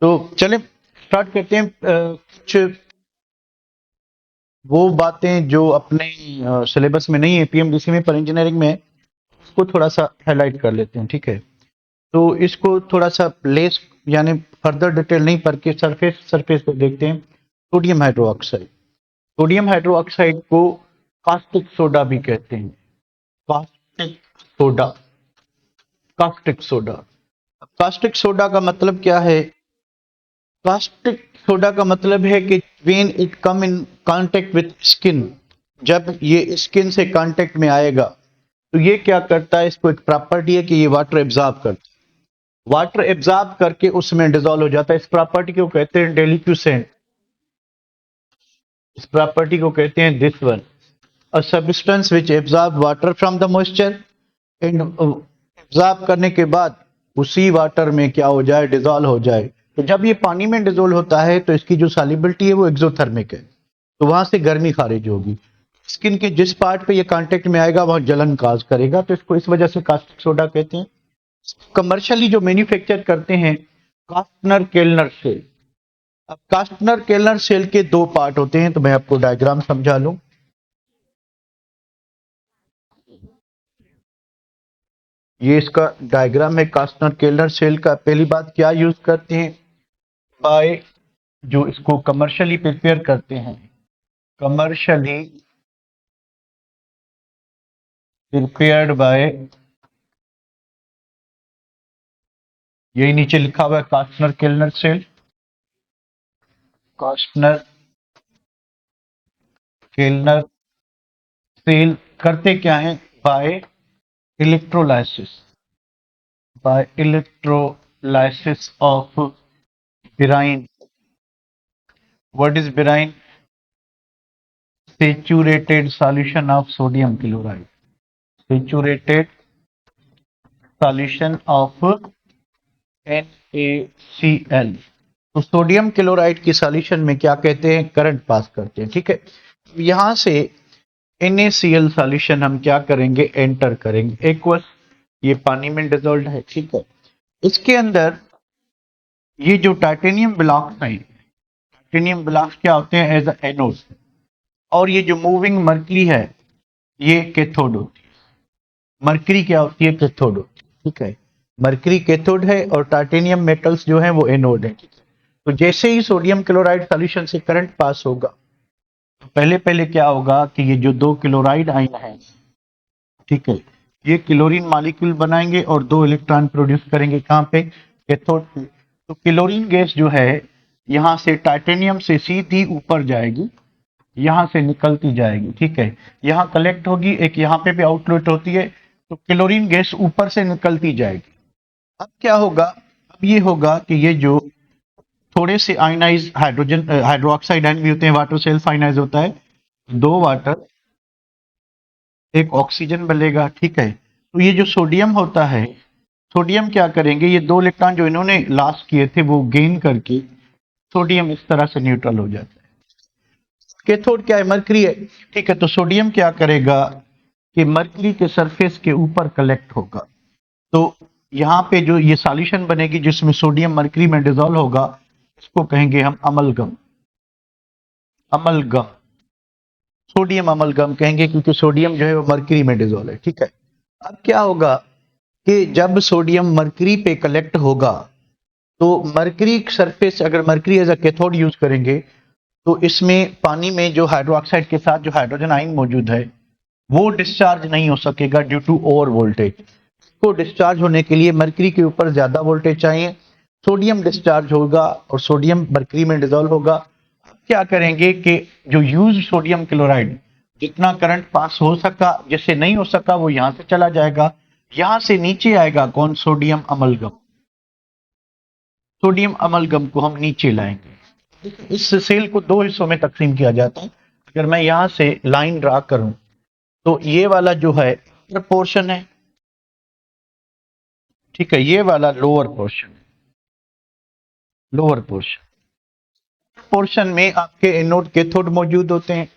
तो चले स्टार्ट करते हैं। कुछ वो बातें जो अपने सिलेबस में नहीं है पीएमडीसी में पर इंजीनियरिंग में है, उसको थोड़ा सा हाईलाइट कर लेते हैं। ठीक है, तो इसको थोड़ा सा लेस यानी फर्दर डिटेल नहीं पढ़ के सरफेस सरफेस पे देखते हैं। सोडियम हाइड्रोक्साइड, सोडियम हाइड्रोक्साइड को कास्टिक सोडा भी कहते हैं। Caustic soda, caustic soda. Caustic soda का मतलब क्या है? कास्टिक सोडा का मतलब है कि when it come in contact with skin, जब ये स्किन से कांटेक्ट में आएगा तो ये क्या करता है, इसको एक प्रॉपर्टी है कि ये वाटर एब्जॉर्ब करता है। वाटर एब्जॉर्ब करके उसमें डिसॉल्व हो जाता है। इस प्रॉपर्टी को कहते हैं डेलिक्यूसेंट। इस प्रॉपर्टी को कहते हैं this one, a substance which absorb water from the moisture and absorb करने के बाद उसी वाटर में क्या हो जाए, डिसॉल्व हो जाए। तो जब ये पानी में डिसॉल्व होता है तो इसकी जो सॉल्युबिलिटी है वो एक्सोथर्मिक है, तो वहां से गर्मी खारिज होगी। स्किन के जिस पार्ट पे ये कांटेक्ट में आएगा वहां जलन काज करेगा, तो इसको इस वजह से कास्टिक सोडा कहते हैं। कमर्शियली जो मैन्युफैक्चर करते हैं कास्टनर केल्नर सेल। अब कास्टनर केल्नर सेल के दो पार्ट होते हैं, तो मैं आपको डायग्राम समझा लूं। ये इसका डायग्राम है कास्टनर केल्नर सेल का। पहली बात क्या यूज करते हैं, बाय जो इसको कमर्शियली प्रिपेयर करते हैं, कमर्शियली प्रिपेयर्ड बाय, यही नीचे लिखा हुआ है कास्टनर केल्नर सेल। कास्टनर केल्नर सेल करते क्या है, by electrolysis, by electrolysis of brine. What is brine? Saturated solution of sodium chloride, saturated solution of NaCl। तो सोडियम क्लोराइड की सॉल्यूशन में क्या कहते हैं, करंट पास करते हैं। ठीक है, यहां से NaCl सॉल्यूशन हम क्या करेंगे, एंटर करेंगे एक्वस, ये पानी में डिसॉल्व है। ठीक है, इसके अंदर ये जो टाइटेनियम ब्लॉक्स हैं, टाइटेनियम ब्लॉक्स क्या होते हैं, एज एनोड, और ये जो मूविंग मर्करी है ये कैथोड होती है। मर्करी क्या होती है, कैथोड होती है। ठीक है, मर्करी कैथोड है और टाइटेनियम मेटल्स जो है वो एनोड है। तो जैसे ही सोडियम क्लोराइड सॉल्यूशन से करंट पास होगा तो पहले पहले क्या होगा कि ये जो दो क्लोराइड आयन है, ठीक है, ये क्लोरीन मॉलिक्यूल बनाएंगे और दो इलेक्ट्रॉन प्रोड्यूस करेंगे। कहाँ पे, कैथोड पे। तो क्लोरीन गैस जो है यहां से टाइटेनियम से सीधी ऊपर जाएगी, यहां से निकलती जाएगी। ठीक है, यहां कलेक्ट होगी, एक यहां पे भी आउटलेट होती है, तो क्लोरीन गैस ऊपर से निकलती जाएगी। अब क्या होगा, अब ये होगा कि ये जो थोड़े से आयनाइज हाइड्रोजन हाइड्रोक्साइड आयन भी होते हैं, वाटर सेल्फ आयनाइज होता है, दो वाटर एक ऑक्सीजन बनेगा। ठीक है, तो ये जो सोडियम होता है, सोडियम क्या करेंगे, ये दो इलेक्ट्रॉन जो इन्होंने लॉस किए थे वो गेन करके सोडियम इस तरह से न्यूट्रल हो जाता है। कैथोड क्या है, मरकरी है। ठीक है, तो सोडियम क्या करेगा कि मरकरी के सरफेस के ऊपर कलेक्ट होगा। तो यहाँ पे जो ये सॉल्यूशन बनेगी जिसमें सोडियम मरकरी में डिसॉल्व होगा, इसको कहेंगे हम अमलगम। अमलगम, सोडियम अमलगम कहेंगे क्योंकि सोडियम जो है वो मरकरी में डिसॉल्व है। ठीक है, अब क्या होगा कि जब सोडियम मरकरी पे कलेक्ट होगा तो मरकरी सरफेस, अगर mercury as a cathode use करेंगे तो इसमें पानी में जो हाइड्रोक्साइड के साथ जो हाइड्रोजन आयन मौजूद है वो डिस्चार्ज नहीं हो सकेगा ड्यू टू ओवर वोल्टेज। को डिस्चार्ज होने के लिए मरकरी के ऊपर ज्यादा वोल्टेज चाहिए, सोडियम डिस्चार्ज होगा और सोडियम मरकरी में डिसॉल्व होगा। अब क्या करेंगे कि जो यूज सोडियम क्लोराइड, जितना करंट पास हो सका, जिससे नहीं हो सका वो यहां से चला जाएगा, यहां से नीचे आएगा कौन, सोडियम अमलगम। सोडियम अमलगम को हम नीचे लाएंगे। इस सेल को दो हिस्सों में तकसीम किया जाता है। अगर मैं यहां से लाइन ड्रा करूं तो ये वाला जो है अपर पोर्शन है, ठीक है, ये वाला lower portion, lower portion, portion में आपके एनोड कैथोड मौजूद होते हैं।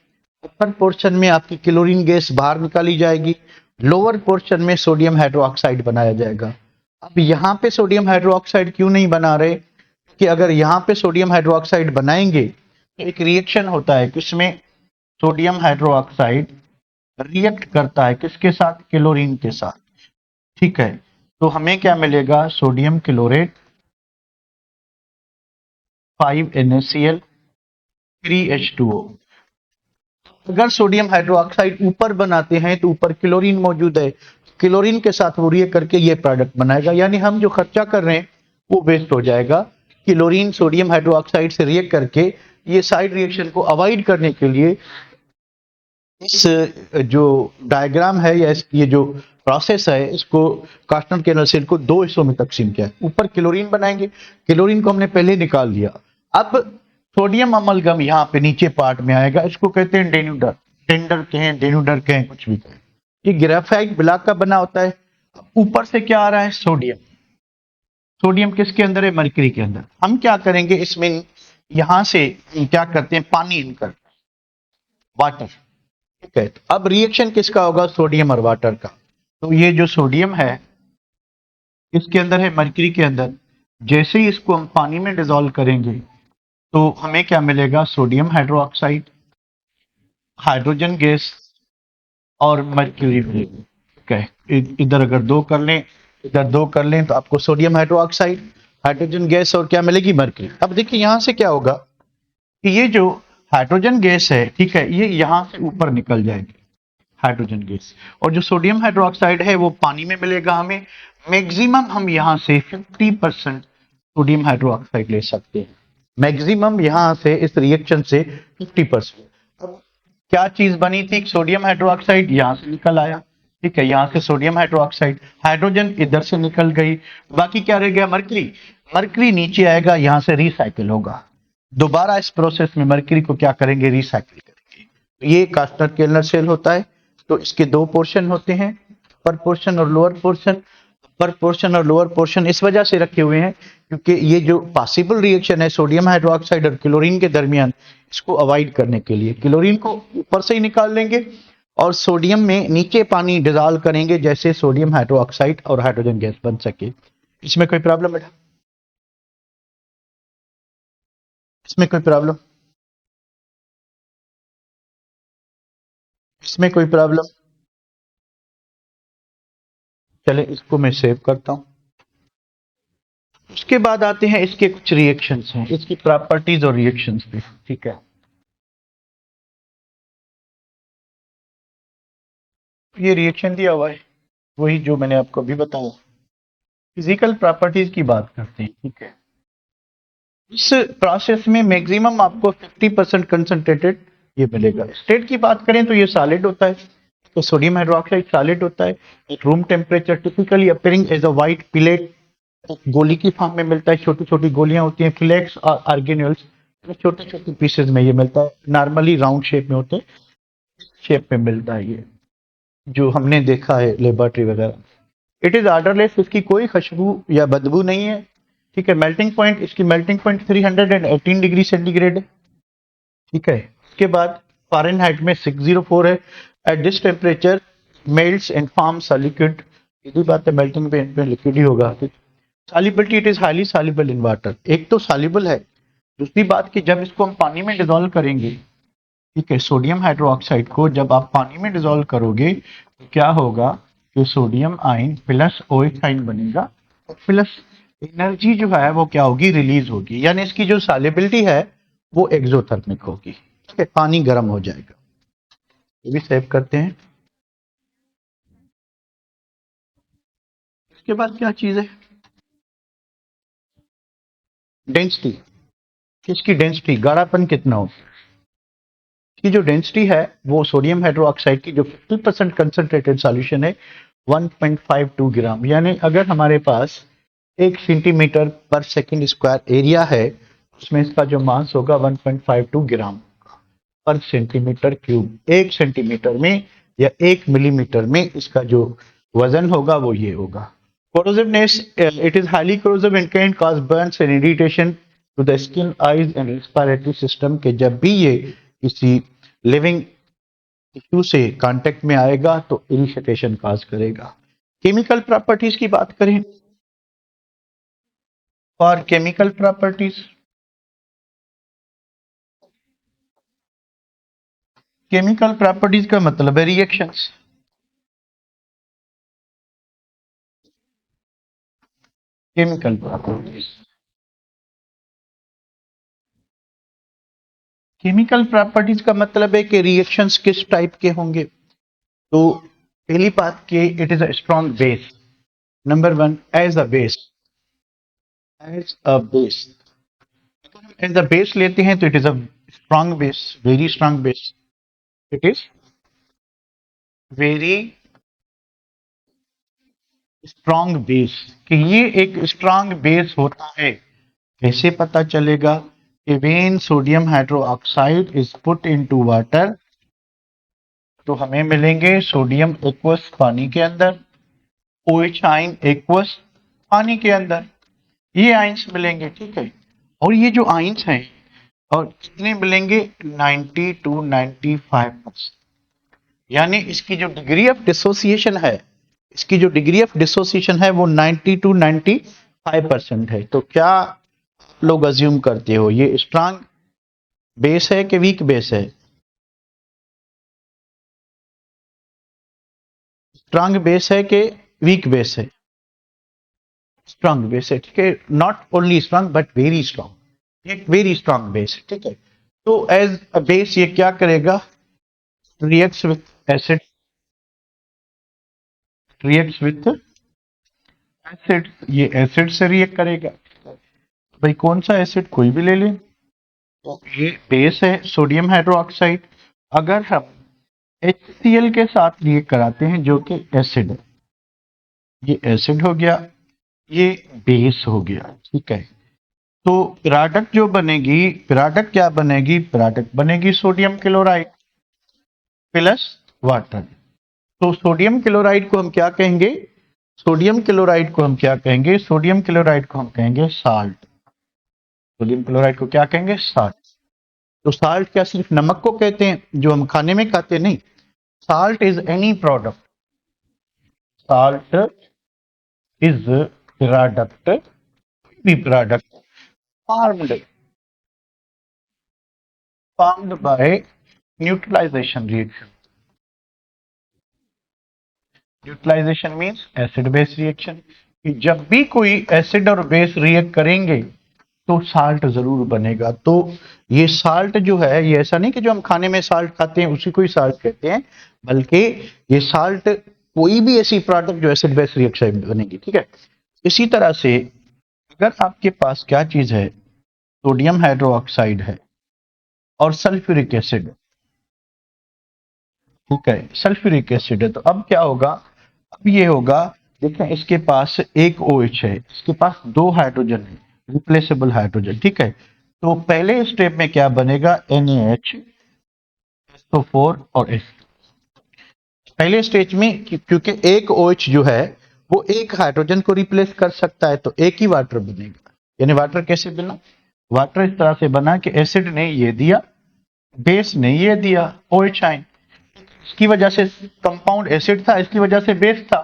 अपर पोर्शन में आपकी क्लोरीन गैस बाहर निकाली जाएगी, लोअर पोर्शन में सोडियम हाइड्रोक्साइड बनाया जाएगा। अब यहाँ पे सोडियम हाइड्रोक्साइड क्यों नहीं बना रहे, कि अगर यहाँ पे सोडियम हाइड्रोक्साइड बनाएंगे तो एक रिएक्शन होता है किसमें, सोडियम हाइड्रोक्साइड रिएक्ट करता है किसके साथ, क्लोरीन के साथ। ठीक है, तो हमें क्या मिलेगा, सोडियम क्लोरेट 5NaCl 3H2O। अगर सोडियम हाइड्रोक्साइड ऊपर बनाते हैं तो ऊपर क्लोरीन मौजूद है, क्लोरीन के साथ वो रिएक्ट करके ये प्रोडक्ट बनाएगा, यानी हम जो खर्चा कर रहे हैं वो वेस्ट हो जाएगा। क्लोरीन सोडियम हाइड्रोक्साइड से रिएक्ट करके ये साइड रिएक्शन को अवॉइड करने के लिए इस जो डायग्राम है या ये जो प्रोसेस है इसको कास्टन कैनल सेल को दो हिस्सों में तकसीम किया है। ऊपर क्लोरीन बनाएंगे, क्लोरीन को हमने पहले निकाल लिया, अब सोडियम अमलगम यहाँ पे नीचे पार्ट में आएगा, इसको कहते हैं डेन्यूडर, टेंडर कहें डेन्यूडर कहें कुछ भी कहें। ये ग्रेफाइट ब्लॉक का बना होता है। ऊपर से क्या आ रहा है, सोडियम। सोडियम किसके अंदर है, मरकरी के अंदर। हम क्या करेंगे इसमें, यहां से क्या करते हैं, पानी इनकर वाटर। ठीक है, तो अब रिएक्शन किसका होगा, सोडियम और वाटर का। तो ये जो सोडियम है इसके अंदर है मरकरी के अंदर, जैसे ही इसको हम पानी में डिसॉल्व करेंगे तो हमें क्या मिलेगा, सोडियम हाइड्रोक्साइड, हाइड्रोजन गैस और मर्क्यूरी मिलेगी। ठीक है, इधर अगर दो कर लें इधर दो कर लें तो आपको सोडियम हाइड्रोक्साइड, हाइड्रोजन गैस और क्या मिलेगी, मर्क्यूरी। अब देखिए यहां से क्या होगा कि ये जो हाइड्रोजन गैस है, ठीक है, ये यहां से ऊपर निकल जाएगी हाइड्रोजन गैस, और जो सोडियम हाइड्रोक्साइड है वो पानी में मिलेगा हमें। मैक्सिमम हम यहां से 50% सोडियम हाइड्रोक्साइड ले सकते हैं, मैक्सिमम यहां से इस रिएक्शन से 50%। अब क्या चीज बनी थी, सोडियम हाइड्रोक्साइड यहां से निकल आया, ठीक है, यहां से सोडियम हाइड्रोक्साइड, हाइड्रोजन इधर से निकल गई, बाकी क्या रह गया, मरकरी। मरकरी नीचे आएगा, यहां से रिसाइकिल होगा, दोबारा इस प्रोसेस में मरकरी को क्या करेंगे, रिसाइकिल करेंगे। तो ये कास्टर केलर सेल होता है। तो इसके दो पोर्शन होते हैं, अपर पोर्शन और लोअर पोर्शन। अपर पोर्शन और लोअर पोर्शन इस वजह से रखे हुए हैं क्योंकि ये जो पॉसिबल रिएक्शन है सोडियम हाइड्रोक्साइड और क्लोरीन के दरमियान, इसको अवॉइड करने के लिए क्लोरीन को ऊपर से ही निकाल लेंगे और सोडियम में नीचे पानी डिजॉल्व करेंगे, जैसे सोडियम हाइड्रोक्साइड और हाइड्रोजन गैस बन सके। इसमें कोई प्रॉब्लम बेटा, इसमें कोई प्रॉब्लम, इसमें कोई प्रॉब्लम। चले इसको मैं सेव करता हूं। उसके बाद आते हैं इसके कुछ रिएक्शंस हैं, इसकी प्रॉपर्टीज और रिएक्शंस पे। ठीक है, ये रिएक्शन दिया हुआ है वही जो मैंने आपको अभी बताया, फिजिकल प्रॉपर्टीज की बात करते हैं। ठीक है, इस प्रोसेस में मैक्सिमम आपको 50% कंसंट्रेटेड ये मिलेगा। स्टेट की बात करें तो ये सॉलिड होता है, तो सोडियम हाइड्रोक्साइड सॉलिड होता है, एक room temperature, typically appearing as a white pellet, गोली की फॉर्म में मिलता है, छोटी छोटी गोलियां होती हैं, फ्लेक्स और आर्गेन्यूल्स, छोटे छोटे पीसेज में ये मिलता है, नॉर्मली राउंड शेप में होते हैं, शेप में मिलता है ये जो हमने देखा है लेबोरेटरी वगैरह। इट इज ऑर्डरलेस, इसकी कोई खुशबू या बदबू नहीं है। ठीक है, मेल्टिंग पॉइंट, इसकी मेल्टिंग पॉइंट 318 डिग्री सेंटीग्रेड है। ठीक है, उसके बाद फ़ारेनहाइट में 604 है। At this temperature melts and forms a liquid, सीधी बात है मेल्टिंग पॉइंट पे लिक्विड ही होगा। Solubility, it is highly soluble in water, एक तो सॉल्युबल है, दूसरी बात कि जब इसको हम पानी में डिसॉल्व करेंगे, ठीक है, सोडियम हाइड्रोक्साइड को जब आप पानी में डिसॉल्व करोगे तो क्या होगा कि sodium ion plus OH ion बनेगा, और प्लस एनर्जी जो है वो क्या होगी, रिलीज होगी, यानी इसकी जो सॉल्युबिलिटी है वो एक्सोथर्मिक होगी। ठीक है, पानी गर्म हो जाएगा। ये भी सेव करते हैं। इसके बाद क्या चीज है, डेंसिटी। इसकी डेंसिटी, गाढ़ापन कितना हो, की जो डेंसिटी है वो सोडियम हाइड्रोक्साइड की जो 50% कंसंट्रेटेड सॉल्यूशन है 1.52 ग्राम, यानी अगर हमारे पास 1 सेंटीमीटर पर सेकंड स्क्वायर एरिया है उसमें इसका जो मास होगा 1.52 ग्राम पर सेंटीमीटर क्यूब। 1 सेंटीमीटर में या 1 मिलीमीटर में इसका जो वजन होगा वो ये होगा। Corrosiveness, it is highly corrosive and can cause burns and irritation to the skin, eyes and respiratory system, के जब भी ये किसी लिविंग टिश्यू से कांटेक्ट में आएगा तो इरिटेशन कॉज करेगा। केमिकल प्रॉपर्टीज की बात करें for chemical properties, chemical properties का मतलब है reactions. Chemical properties, chemical properties का मतलब है कि रिएक्शंस किस टाइप के होंगे। तो पहली बात कि it is a strong base, number one as a base, as a base, as a base लेते हैं तो it is a strong base, very strong base, it is very strong base. कि ये एक स्ट्रॉन्ग बेस होता है, कैसे पता चलेगा कि when sodium hydroxide is put into water, तो हमें मिलेंगे सोडियम एक्वस पानी के अंदर, OH आयन एक्वस पानी के अंदर, ये आयंस मिलेंगे, ठीक है। और ये जो आयंस हैं और कितने मिलेंगे, 90 to 95%। यानी इसकी जो डिग्री ऑफ डिसोसिएशन है, इसकी जो डिग्री ऑफ डिसोसिएशन है वो 90 to 95% है। तो क्या लोग अज्यूम करते हो ये स्ट्रांग बेस है कि वीक बेस है? स्ट्रांग बेस है कि वीक बेस है? स्ट्रांग बेस है, ठीक है। Not only strong but very strong, एक वेरी स्ट्रांग बेस, ठीक है। तो एज अ बेस ये क्या करेगा, reacts with acid, reacts with acid, ये एसिड से रिएक्ट करेगा। भाई कौन सा एसिड, कोई भी ले लें। तो ये बेस है सोडियम हाइड्रोक्साइड, अगर हम HCl के साथ रिएक्ट कराते हैं जो कि एसिड है, ये एसिड हो गया, ये बेस हो गया, ठीक है। तो प्रोडक्ट जो बनेगी, प्रोडक्ट क्या बनेगी, प्रोडक्ट बनेगी सोडियम क्लोराइड प्लस वाटर। तो सोडियम क्लोराइड को हम क्या कहेंगे, सोडियम क्लोराइड को हम क्या कहेंगे, सोडियम क्लोराइड को हम कहेंगे साल्ट। सोडियम क्लोराइड को क्या कहेंगे, साल्ट। तो साल्ट क्या सिर्फ नमक को कहते हैं जो हम खाने में खाते हैं? नहीं, salt is any product, salt is product, भी product formed, formed by neutralisation reaction. Neutralisation means acid base reaction, कि जब भी कोई एसिड और बेस रिएक्ट करेंगे तो साल्ट जरूर बनेगा। तो ये साल्ट जो है, ये ऐसा नहीं कि जो हम खाने में साल्ट खाते हैं उसी को ही साल्ट कहते हैं, बल्कि ये साल्ट कोई भी ऐसी प्रोडक्ट जो एसिड बेस रिएक्शन बनेगी, ठीक है। इसी तरह से अगर आपके पास क्या चीज है, सोडियम हाइड्रोक्साइड है और सल्फ्यूरिक एसिड, ठीक है, सल्फ्यूरिक एसिड है, तो अब क्या होगा, अब ये होगा, देखें इसके पास एक OH है, इसके पास दो हाइड्रोजन है, रिप्लेसेबल हाइड्रोजन, ठीक है। तो पहले स्टेप में क्या बनेगा, NaH, SO4 और H। पहले स्टेज में क्योंकि एक OH जो है वो एक हाइड्रोजन को रिप्लेस कर सकता है, तो एक ही वाटर बनेगा। यानी वाटर कैसे बना, वाटर इस तरह से बना कि एसिड ने ये दिया, बेस ने ये दिया, OH आयन, इसकी वजह से कंपाउंड एसिड था, इसकी वजह से बेस था।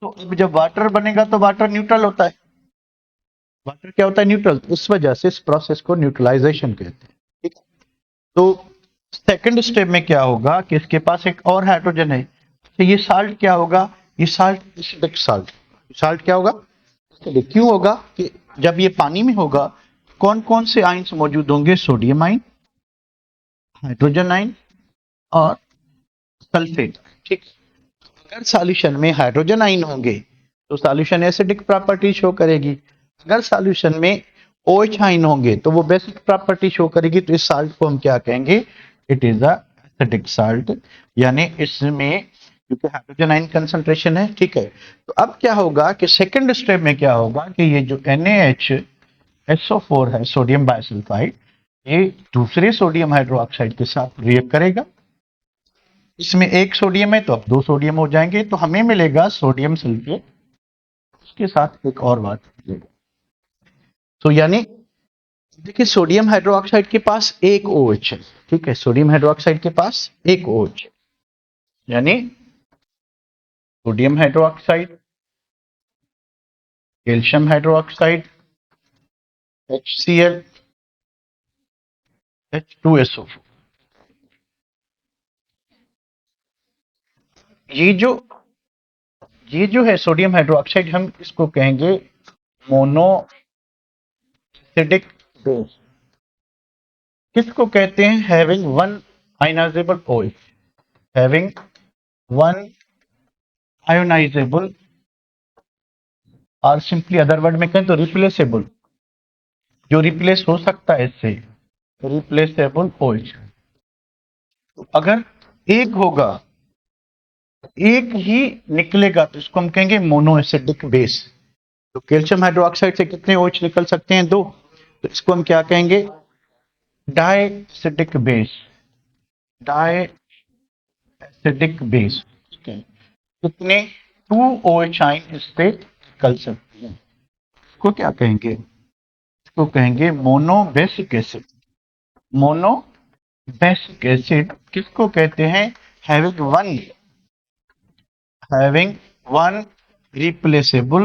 तो अब जब वाटर बनेगा तो वाटर न्यूट्रल होता है, वाटर क्या होता है, न्यूट्रल। उस वजह से इस प्रोसेस को न्यूट्रलाइजेशन कहते हैं, ठीक है। तो सेकंड स्टेप में क्या होगा कि इसके पास एक और हाइड्रोजन है, तो ये साल्ट क्या होगा, ये साल्ट एसिडिक साल्ट, साल्ट क्या होगा, एसिडिक। क्यों होगा कि जब ये पानी में होगा कौन कौन से आयन्स मौजूद होंगे, सोडियम आयन, हाइड्रोजन आयन और सल्फेट, ठीक। अगर सॉल्यूशन में हाइड्रोजन आयन होंगे तो सॉल्यूशन एसिडिक प्रॉपर्टी शो करेगी, अगर सॉल्यूशन में OH आयन होंगे तो वो बेसिक प्रॉपर्टी शो करेगी। तो इस साल्ट को हम क्या कहेंगे, it is a acidic salt, यानी इसमें क्योंकि हाइड्रोजन आयन कंसंट्रेशन है, ठीक है। तो अब क्या होगा कि सेकंड स्टेप में क्या होगा कि ये जो NaHSO4 है, सोडियम बाइसल्फाइड, ये दूसरे सोडियम हाइड्रोक्साइड के साथ रिएक्ट करेगा, इसमें एक सोडियम है तो अब दो सोडियम हो जाएंगे, तो हमें मिलेगा सोडियम सल्फेट, उसके साथ एक और बात मिलेगा। तो यानी देखिए सोडियम हाइड्रोक्साइड के पास एक OH है, ठीक है, सोडियम हाइड्रोक्साइड के पास एक OH है, यानी sodium hydroxide, calcium hydroxide HCl H2SO4। ये जो ये जो है सोडियम हाइड्रोक्साइड, हम इसको कहेंगे मोनोएसिडिक बेस। किसको कहते हैं? Having one ionizable OH, having one ionizable, और सिंपली अदर वर्ड में कहें तो रिप्लेसेबल, जो रिप्लेस हो सकता है इससे, रिप्लेसेबल ओएच। तो अगर एक होगा, एक ही निकलेगा, तो इसको हम कहेंगे मोनोएसिडिक बेस। तो कैल्शियम हाइड्रोक्साइड से कितने OH निकल सकते हैं? 2। तो इसको हम क्या कहेंगे? डाइएसिडिक बेस, डाइएसिडिक बेस। ठीक है, कितने 2 OH आयन इससे निकल सकते हैं, इसको क्या कहेंगे? इसको कहेंगे मोनोबेसिक एसिड। मोनोबेसिक एसिड किसको कहते हैं? हैविंग वन रिप्लेसेबल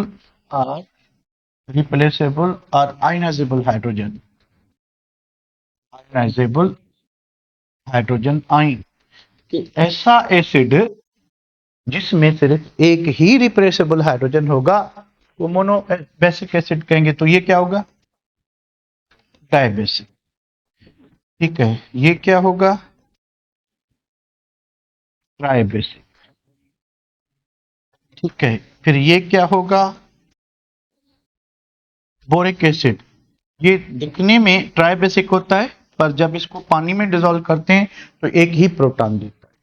और ionizable hydrogen, ionizable hydrogen ion. कि ऐसा एसिड जिसमें सिर्फ एक ही रिप्लेसेबल हाइड्रोजन होगा, वो मोनो बेसिक एसिड कहेंगे। तो ये क्या होगा? डायबेसिक। ठीक है, ये क्या होगा? ट्राइबेसिक। ठीक है, फिर ये क्या होगा? Boric acid. ये दिखने में ट्राइबेसिक होता है, पर जब इसको पानी में डिसॉल्व करते हैं तो एक ही प्रोटॉन देता है,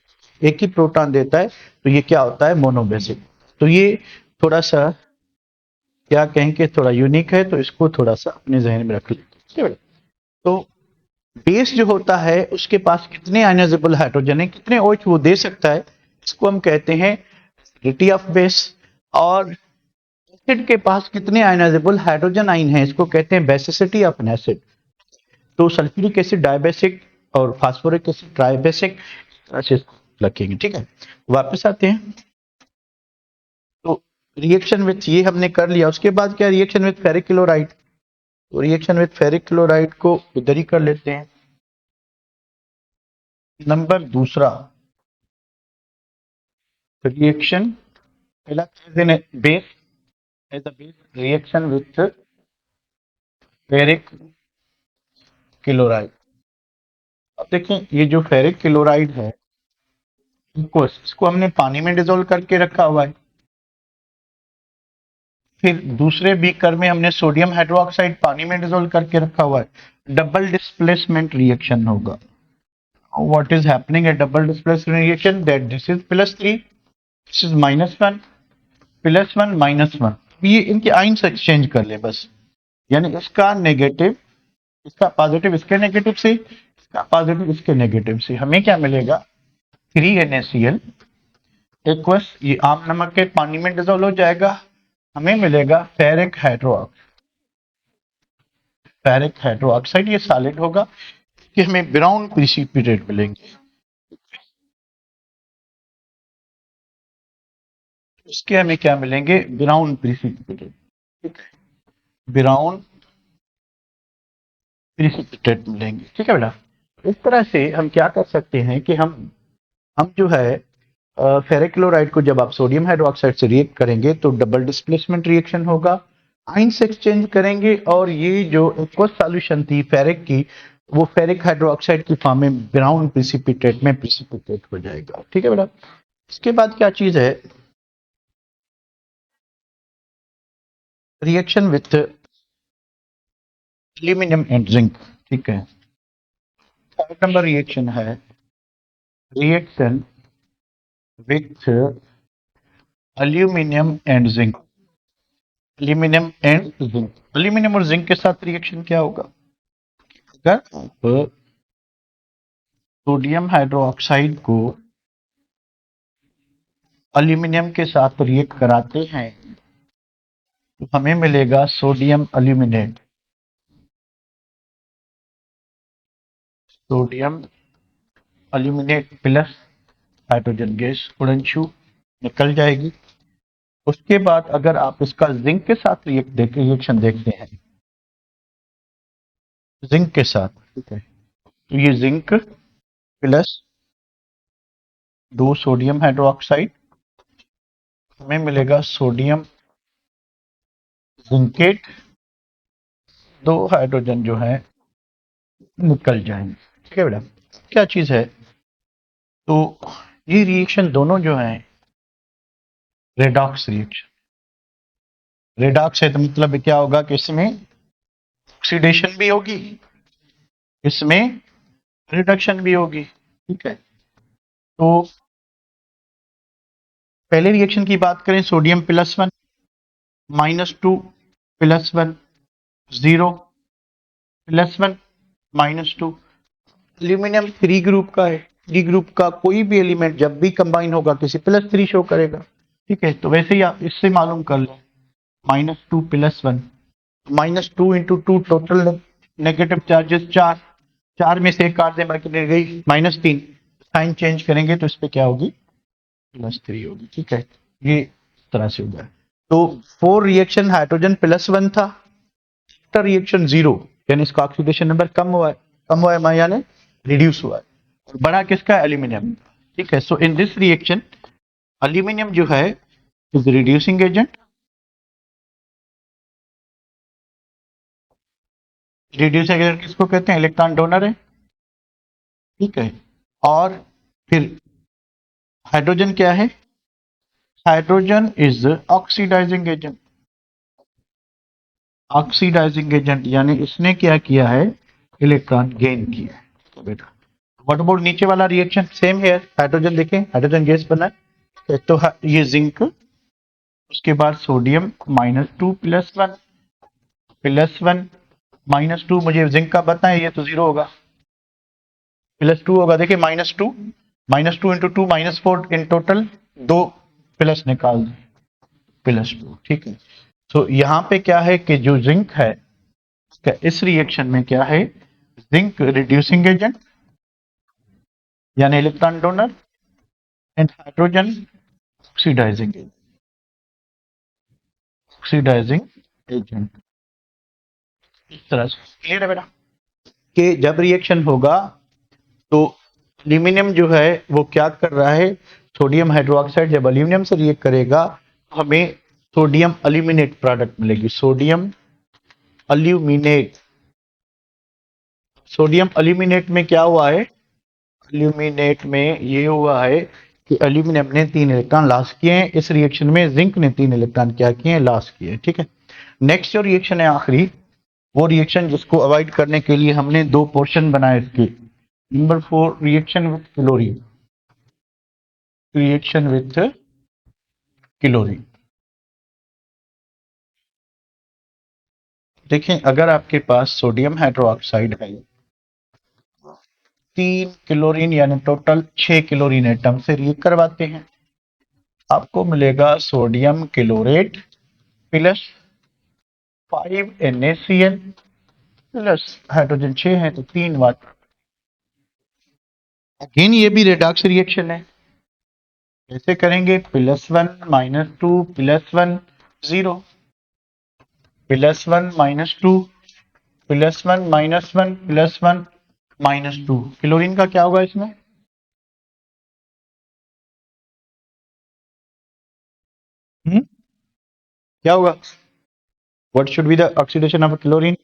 एक ही प्रोटॉन देता है। तो ये क्या होता है? मोनोबेसिक। तो ये थोड़ा सा क्या कहेंगे, थोड़ा यूनिक है, तो इसको थोड़ा सा अपने जहन में रख लीजिए। तो बेस जो होता है उसके पास कितने आयनाइजेबल हाइड्रोजन है, कितने OH वो दे सकता है, इसको हम कहते हैं एसिडिटी ऑफ बेस। और एसिड के पास कितने आयनाइजेबल हाइड्रोजन आइन है, इसको कहते हैं बेसिसिटी ऑफ एन एसिड। तो सल्फ्यूरिक एसिड डायबेसिक और फास्फोरिक एसिड ट्राइबेसिक, ऐसे रखेंगे। ठीक है, वापस आते हैं। तो रिएक्शन विथ ये हमने कर लिया, उसके बाद क्या? Reaction with ferric chloride. तो रिएक्शन विथ फेरिक क्लोराइड को इधर ही कर लेते हैं। नंबर दूसरा, रिएक्शन पहला as an base, as a base reaction with ferric chloride. अब देखें, ये जो फेरिक क्लोराइड है, इसको हमने पानी में डिसॉल्व करके रखा हुआ है। फिर दूसरे बीकर में हमने सोडियम हाइड्रोक्साइड पानी में डिसॉल्व करके रखा हुआ है। डबल डिस्प्लेसमेंट रिएक्शन होगा। What is happening at double displacement reaction? That this is +3, this is -1, +1 -1। ये इनके आइंस एक्सचेंज कर ले बस, यानी इसका नेगेटिव, इसका पॉजिटिव इसके नेगेटिव से, इसका पॉजिटिव इसके नेगेटिव से, हमें क्या मिलेगा? 3NaCl एक्वस, ये आम नमक के पानी में डिसॉल्व हो जाएगा, हमें मिलेगा फेरिक हाइड्रोक्साइड। ये सॉलिड होगा, कि हमें ब्राउन प्रिसिपिटेट मिलेंगे। इसके हमें क्या मिलेंगे? Brown precipitate. ठीक है, ब्राउन प्रिसिपिटेट मिलेंगे। ठीक है बेटा, इस तरह से हम क्या कर सकते हैं कि हम जो है फेरिक क्लोराइड को जब आप सोडियम हाइड्रोक्साइड से रिएक्ट करेंगे तो डबल डिस्प्लेसमेंट रिएक्शन होगा, आइंस एक्सचेंज करेंगे, और ये जो एक्वस सॉल्यूशन थी फेरिक की, वो फेरिक हाइड्रोक्साइड की फॉर्म में ब्राउन प्रिसिपिटेट में प्रिसिपिटेट हो जाएगा। ठीक है बेटा, इसके बाद क्या चीज है? Reaction with aluminium and zinc. ठीक है, थर्ड नंबर रिएक्शन है reaction with aluminium and zinc. Aluminium and zinc, aluminium और जिंक के साथ रिएक्शन क्या होगा? अगर आप सोडियम हाइड्रोक्साइड को एल्यूमिनियम के साथ रिएक्ट कराते हैं तो हमें मिलेगा sodium aluminate. Sodium aluminate plus hydrogen gas उड़नछू निकल जाएगी। उसके बाद अगर आप इसका जिंक के साथ रिएक्शन देखते हैं जिंक के साथ, ठीक है। तो ये जिंक प्लस 2 सोडियम हाइड्रोक्साइड, हमें मिलेगा सोडियम जिंकेट, 2 हाइड्रोजन जो है निकल जाएंगे, ठीक है बेटा। क्या चीज है, तो ये रिएक्शन दोनों जो है रेडॉक्स रिएक्शन, रेडॉक्स है तो मतलब क्या होगा कि इसमें ऑक्सीडेशन भी होगी, इसमें रिडक्शन भी होगी, ठीक है। तो पहले रिएक्शन की बात करें, सोडियम +1 -2 +1 0 +1 -2, एल्यूमिनियम 3 ग्रुप का है, 3 ग्रुप का कोई भी एलिमेंट जब भी कंबाइन होगा किसी +3 शो करेगा, ठीक है। तो वैसे ही आप इससे मालूम कर लो, -2 +1, -2 × 2 टोटल नेगेटिव चार्जेस 4, 4 में से एक काट दें बाकी रह गई -3, साइन चेंज करेंगे तो इस पे क्या होगी, +3 होगी, ठीक है। ये इस तरह से होगा। तो 4 रिएक्शन हाइड्रोजन +1 था, रिएक्शन 0 यानी इसका ऑक्सीडेशन नंबर कम हुआ है, कम हुआ है यानी रिड्यूस हुआ है, और बड़ा किसका, एल्यूमिनियम, ठीक है। सो इन दिस रिएक्शन एल्यूमिनियम जो है is reducing agent, reducing agent किसको कहते हैं, इलेक्ट्रॉन डोनर है, ठीक है। और फिर हाइड्रोजन क्या है, hydrogen is oxidizing agent, oxidizing agent यानी इसने क्या किया है, इलेक्ट्रॉन गेन किया है बेटा। व्हाट अबाउट नीचे वाला रिएक्शन, सेम है, हाइड्रोजन देखें, हाइड्रोजन गैस बना है, तो ये जिंक, उसके बाद सोडियम -2 +1 +1 -2, मुझे जिंक का बताएं, ये तो 0 होगा, +2 होगा, देखिए -2 -2 × 2 -4 इन टोटल 2 प्लस निकाल दें +2, ठीक है। तो यहाँ पे क्या है कि जो जिंक है इस रिएक्शन में क्या है, जिंक रिड्यूसिंग एजेंट यानी electron donor, and hydrogen oxidizing agent, oxidizing agent, इस तरह से क्लियर है बेटा, कि जब रिएक्शन होगा तो एल्यूमिनियम जो है वो क्या कर रहा है, सोडियम हाइड्रोक्साइड जब एल्यूमिनियम से रिएक्ट करेगा तो हमें सोडियम एल्यूमिनेट प्रोडक्ट मिलेगी, सोडियम एल्यूमिनेट। सोडियम एल्यूमिनेट में क्या हुआ है, एल्यूमिनेट में ये हुआ है कि एल्यूमिनियम ने 3 इलेक्ट्रॉन लॉस किए हैं, इस रिएक्शन में जिंक ने 3 इलेक्ट्रॉन क्या किए हैं, लॉस किए हैं, ठीक है। नेक्स्ट जो रिएक्शन है आखिरी, वो रिएक्शन जिसको अवॉइड करने के लिए हमने 2 पोर्शन बनाए इसके, number 4 reaction with chlorine, reaction with chlorine. देखें अगर आपके पास सोडियम हाइड्रोक्साइड है, 3 क्लोरीन यानी टोटल 6 क्लोरीन एटम से रिएक्ट करवाते हैं, आपको मिलेगा sodium chlorate plus 5 NaCl plus hydrogen 6 है तो 3 वाटर। अगेन ये भी रेडॉक्स रिएक्शन है, कैसे करेंगे, +1 -2 +1 0 +1 -2 +1 -1 +1 -2, क्लोरीन का क्या होगा इसमें, क्या होगा, what should be the oxidation of chlorine,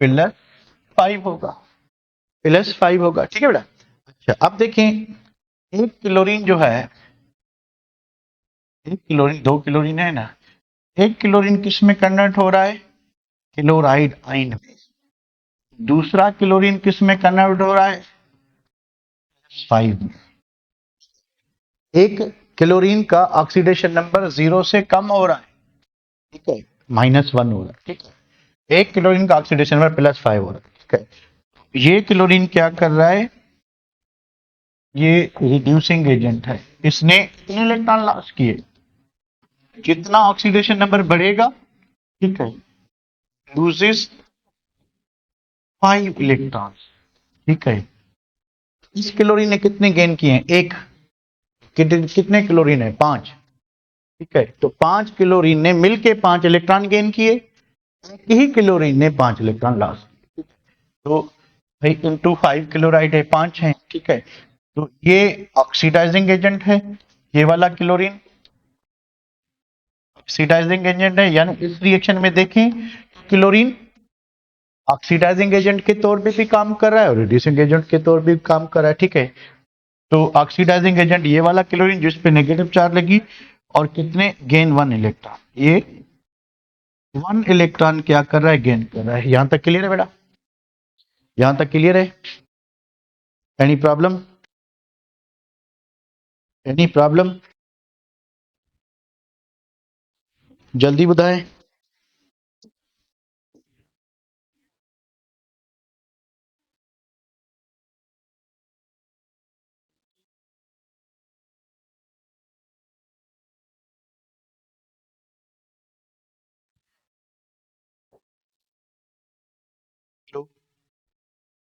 +5 होगा, +5 होगा, ठीक है बेटा। अच्छा अब देखें, एक क्लोरीन जो है, एक क्लोरीन, 2 क्लोरीन है ना, एक क्लोरीन किस में कन्वर्ट हो रहा है, क्लोराइड आयन में, दूसरा क्लोरीन किस में कन्वर्ट हो रहा है, 5 में। एक क्लोरीन का ऑक्सीडेशन नंबर 0 से कम हो रहा है, ठीक है, -1 हो रहा है, ठीक है। एक क्लोरीन का ऑक्सीडेशन नंबर +5 हो रहा है, ठीक है। ये क्लोरीन क्या कर रहा है, ये रिड्यूसिंग एजेंट है, इसने इतने इलेक्ट्रॉन लॉस किए, जितना ऑक्सीडेशन नंबर बढ़ेगा, ठीक है, लूजेस 5 इलेक्ट्रॉन, ठीक है। इस क्लोरीन ने कितने गेन किए हैं, एक, कितने क्लोरीन है, 5, ठीक है। तो 5 क्लोरीन ने मिलके 5 इलेक्ट्रॉन गेन किए, एक ही क्लोरीन ने 5 इलेक्ट्रॉन लॉस, तो भाई इंटू 5 क्लोराइड है, 5 है, ठीक है। तो ये ऑक्सीडाइजिंग एजेंट है, ये वाला क्लोरीन ऑक्सीडाइजिंग एजेंट है, यानी इस रिएक्शन में देखें क्लोरीन ऑक्सीडाइजिंग एजेंट के तौर पे भी काम कर रहा है और रिड्यूसिंग एजेंट के तौर पे भी काम कर रहा है, ठीक है। तो ऑक्सीडाइजिंग एजेंट ये वाला क्लोरीन जिस पे नेगेटिव चार्ज लगी, और कितने गेन 1 इलेक्ट्रॉन, ये 1 इलेक्ट्रॉन क्या कर रहा है, गेन कर रहा है। यहां तक क्लियर है बेटा, यहां तक क्लियर है? एनी प्रॉब्लम, एनी प्रॉब्लम, जल्दी बताएं।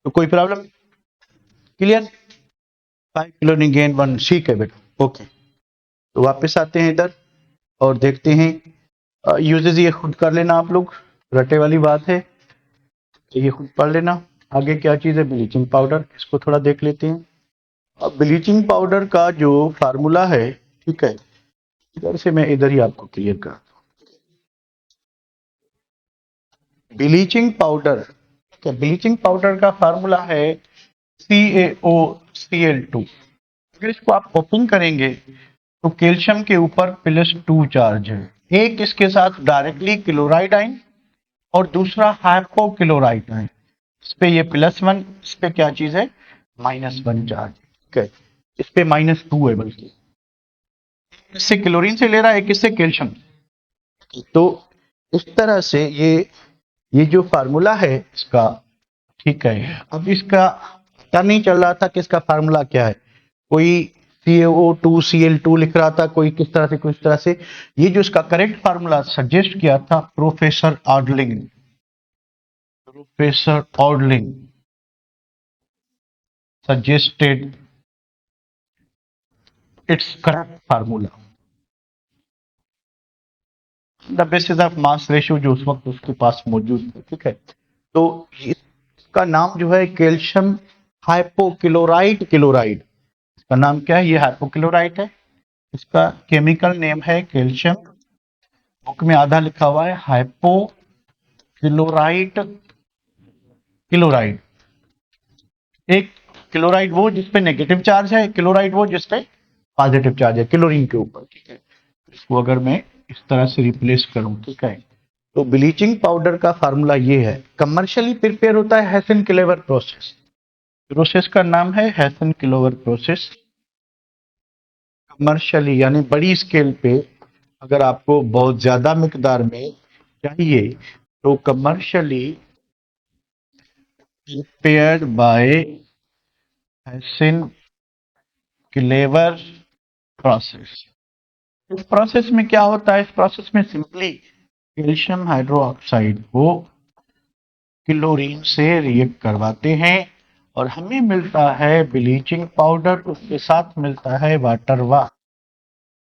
तो कोई प्रॉब्लम, क्लियर? 5 क्लोरीन गेन 1, ठीक है बेटा, ओके। तो वापस आते हैं इधर और देखते हैं यूजेस, ये खुद कर लेना आप लोग, रटे वाली बात है, ये खुद पढ़ लेना। आगे क्या चीज है, ब्लीचिंग पाउडर, इसको थोड़ा देख लेते हैं। अब ब्लीचिंग पाउडर का जो फार्मूला है, ठीक है, इधर से मैं इधर ही आपको क्लियर कर, ब्लीचिंग पाउडर, ठीक है, ब्लीचिंग पाउडर का फार्मूला है CaOCl2। अगर इसको आप ओपन करेंगे तो कैल्शियम के ऊपर +2 चार्ज है, एक इसके साथ डायरेक्टली क्लोराइड आइन और दूसरा हाइपोक्लोराइड आइन, इस पे ये +1, इस पे क्या चीज है, -1 चार्ज, ठीक है। इस पे -2 है, बल्कि इससे क्लोरीन से ले रहा है, एक इससे कैल्शियम। तो इस तरह से ये जो फार्मूला है इसका, ठीक है। अब इसका पता नहीं चल रहा था कि इसका फार्मूला क्या है, कोई CaO2Cl2 लिख रहा था, कोई किस तरह से कुछ तरह से। ये जो इसका करेक्ट फार्मूला सजेस्ट किया था professor Odling, professor Odling suggested its correct formula, the basis of mass ratio जो उस वक्त उसके पास मौजूद था, ठीक है। तो इसका नाम जो है कैल्शियम हाइपोक्लोराइट क्लोराइड, इसका नाम क्या है, ये हाइपोक्लोराइट है, इसका केमिकल नेम है कैल्शियम, बुक में आधा लिखा हुआ है हाइपोक्लोराइट क्लोराइड। एक क्लोराइड वो जिसपे नेगेटिव चार्ज है, क्लोराइड वो जिसपे पॉजिटिव चार्ज है क्लोरीन के ऊपर, ठीक है। इसको अगर मैं इस तरह से रिप्लेस करूं, ठीक है, तो ब्लीचिंग पाउडर का फार्मूला ये है, कमर्शियली प्रिपेयर होता है हेसन क्लेवर प्रोसेस, प्रोसेस का नाम है हेसन क्लेवर प्रोसेस। कमर्शियली यानी बड़ी स्केल पे, अगर आपको बहुत ज्यादा मिकदार में चाहिए तो कमर्शियली प्रिपेयर्ड बाय हेसन क्लेवर प्रोसेस। इस प्रोसेस में क्या होता है, इस प्रोसेस में सिंपली कैल्शियम हाइड्रोक्साइड को क्लोरीन से रिएक्ट करवाते हैं और हमें मिलता है ब्लीचिंग पाउडर, उसके साथ मिलता है वाटर वाश,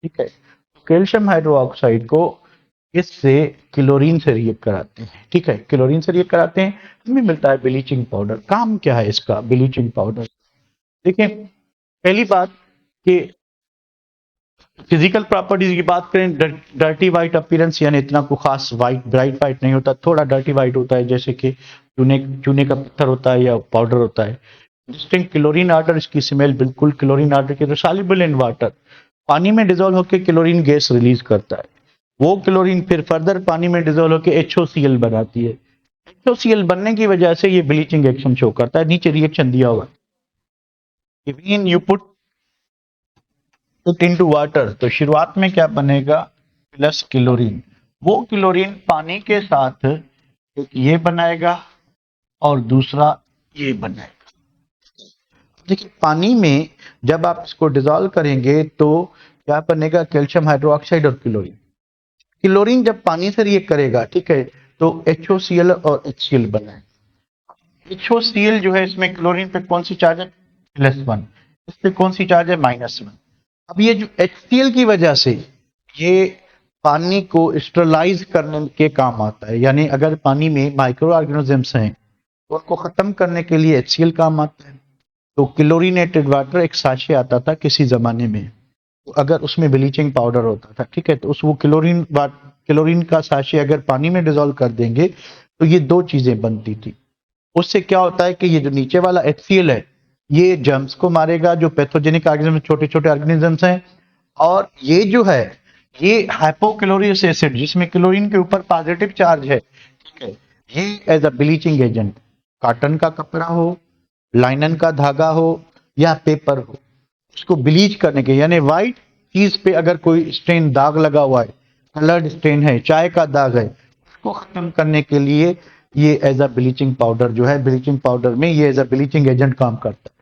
ठीक है। कैल्शियम हाइड्रोक्साइड को इससे क्लोरीन से रिएक्ट कराते हैं, ठीक है, क्लोरीन से रिएक्ट कराते हैं, हमें मिलता है ब्लीचिंग पाउडर। काम क्या है इसका ब्लीचिंग पाउडर, देखिए पहली बात कि फिजिकल प्रॉपर्टीज की बात करें, डर्टी वाइट अपीयरेंस, यानी इतना को खास वाइट ब्राइट वाइट नहीं होता, थोड़ा डर्टी वाइट होता है, जैसे कि चूने चूने का पत्थर होता है या पाउडर होता है। डिस्टिंक्ट क्लोरीन आर्डर, इसकी स्मेल बिल्कुल क्लोरीन आर्डर की, तो सॉल्युबल इन वाटर, पानी में डिजोल्व होकर क्लोरीन गैस रिलीज करता है, वो क्लोरीन फिर फर्दर पानी में डिजोल्व होकर HOCl बनाती है, HOCl बनने की वजह से ये ब्लीचिंग एक्शन शो करता है। नीचे रिएक्शन दिया हुआ, even you put it into water, तो शुरुआत में क्या बनेगा, प्लस क्लोरीन, वो क्लोरीन पानी के साथ एक ये बनाएगा और दूसरा ये बनाएगा। देखिए पानी में जब आप इसको डिजोल्व करेंगे तो क्या बनेगा, कैल्शियम हाइड्रोक्साइड और क्लोरीन, क्लोरीन जब पानी से रिएक्ट करेगा, ठीक है, तो HOCl और HCl बनाएगा। HOCl जो है इसमें क्लोरीन पे कौन सी चार्ज है, +1, इस पे कौन सी चार्ज है, -1। अब ये जो HCl की वजह से ये पानी को स्टरलाइज करने के काम आता है। यानी अगर पानी में माइक्रो ऑर्गेनिजम्स हैं तो उनको खत्म करने के लिए HCl काम आता है। तो क्लोरीनेटेड वाटर एक साचे आता था किसी जमाने में, तो अगर उसमें ब्लीचिंग पाउडर होता था, ठीक है, तो उस वो क्लोरीन का साचे अगर पानी में डिजोल्व कर देंगे तो ये दो चीजें बनती थी। उससे क्या होता है कि ये जो नीचे वाला HCl है ये जर्म्स को मारेगा, जो पैथोजेनिक ऑर्गेनिज्म छोटे छोटे ऑर्गेनिजम्स हैं। और ये जो है ये हाइपोक्लोरियस एसिड जिसमें क्लोरीन के ऊपर पॉजिटिव चार्ज है, ठीक है, ये as a bleaching agent, cotton का कपड़ा हो, लाइनन का धागा हो या पेपर हो, उसको ब्लीच करने के, यानी व्हाइट चीज पे अगर कोई स्टेन दाग लगा हुआ है, कलर्ड स्टेन है, चाय का दाग है, उसको खत्म करने के लिए ये एज अ ब्लीचिंग पाउडर जो है, ब्लीचिंग पाउडर में ये एज अ ब्लीचिंग एजेंट काम करता है।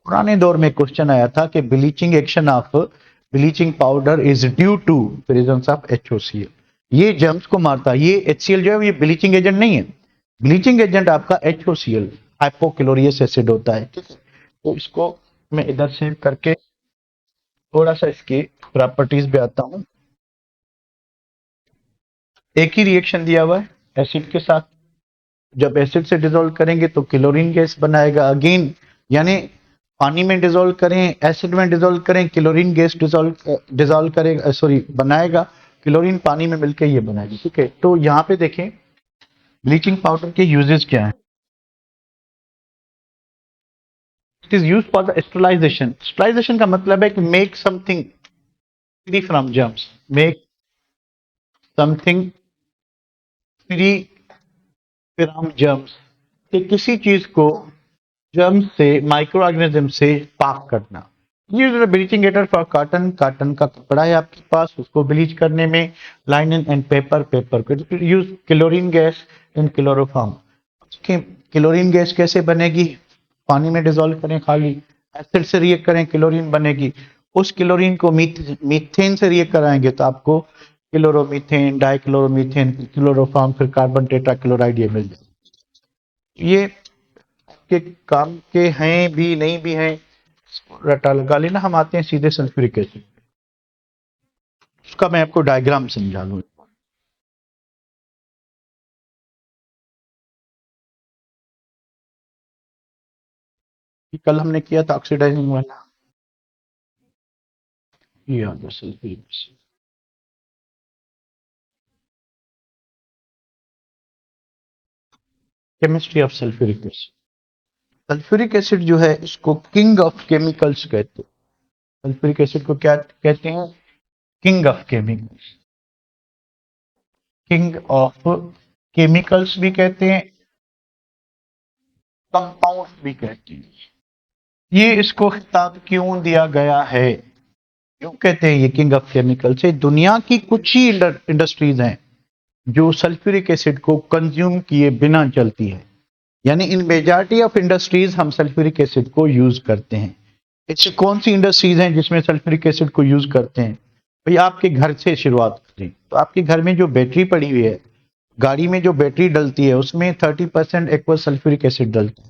पुराने दौर में क्वेश्चन आया था कि bleaching action of bleaching powder is due to presence of HOCl। ये जर्म्स को मारता है। ये HCl जो है ये ब्लीचिंग एजेंट नहीं है, ब्लीचिंग एजेंट आपका HOCl हाइपोक्लोरियस एसिड होता है, ठीक है। तो इसको मैं इधर सेव करके थोड़ा सा इसकी प्रॉपर्टीज पे आता हूं। एक ही रिएक्शन दिया हुआ है एसिड के साथ, जब एसिड से डिसॉल्व करेंगे तो क्लोरीन गैस बनाएगा अगेन, यानी पानी में डिसॉल्व करें, एसिड में डिसॉल्व करें, क्लोरीन गैस डिसॉल्व करेगा, सॉरी बनाएगा, क्लोरीन पानी में मिलकर ये बनाएगी, ठीक है। तो यहाँ पे देखें ब्लीचिंग पाउडर के यूजेस क्या है। It is use for the sterilization. Sterilization का मतलब है कि make something free from germs, make something free from germs, कि किसी चीज को जर्म से, माइक्रो ऑर्गेनिज्म से पाक करना। ये bleaching agent for cotton, cotton का कपड़ा है आपके पास, उसको ब्लीच करने में, लाइनन एंड पेपर, पेपर को use chlorine gas in chloroform. Chlorine gas कैसे बनेगी, पानी में डिसॉल्व करें खाली, एसिड से रिएक्ट करें क्लोरीन बनेगी, उस क्लोरीन को मीथेन से रिएक्ट कराएंगे तो आपको क्लोरोमीथेन, डाइक्लोरोमीथेन, क्लोरोफॉर्म, फिर कार्बन टेट्राक्लोराइड ये मिल जाए। ये के काम के हैं भी नहीं भी हैं, रटा लगा लेना। हम आते हैं सीधे सल्फ्यूरिक एसिड, उसका मैं आपको डायग्राम समझा दूं। कल हमने किया था ऑक्सीडाइजिंग वाला, ये आ गया sulphuric acid. Chemistry of sulphuric acid. Sulphuric acid जो है इसको किंग ऑफ केमिकल्स कहते हैं। सल्फ्यूरिक एसिड को क्या कहते हैं, king of chemicals, king of chemicals भी कहते हैं, कंपाउंड भी कहते हैं। ये इसको खिताब क्यों दिया गया है, क्यों कहते हैं ये किंग ऑफ केमिकल से? दुनिया की कुछ ही इंडस्ट्रीज हैं जो सल्फ्यूरिक एसिड को कंज्यूम किए बिना चलती है, यानी इन मेजॉरिटी ऑफ इंडस्ट्रीज हम सल्फ्यूरिक एसिड को यूज करते हैं। ऐसी कौन सी इंडस्ट्रीज हैं जिसमें सल्फ्यूरिक एसिड को यूज करते हैं? भाई आपके घर से शुरुआत करें तो आपके घर में जो बैटरी पड़ी हुई है, गाड़ी में जो बैटरी डलती है उसमें 30% एक्वस सल्फ्यूरिक एसिड डलता है।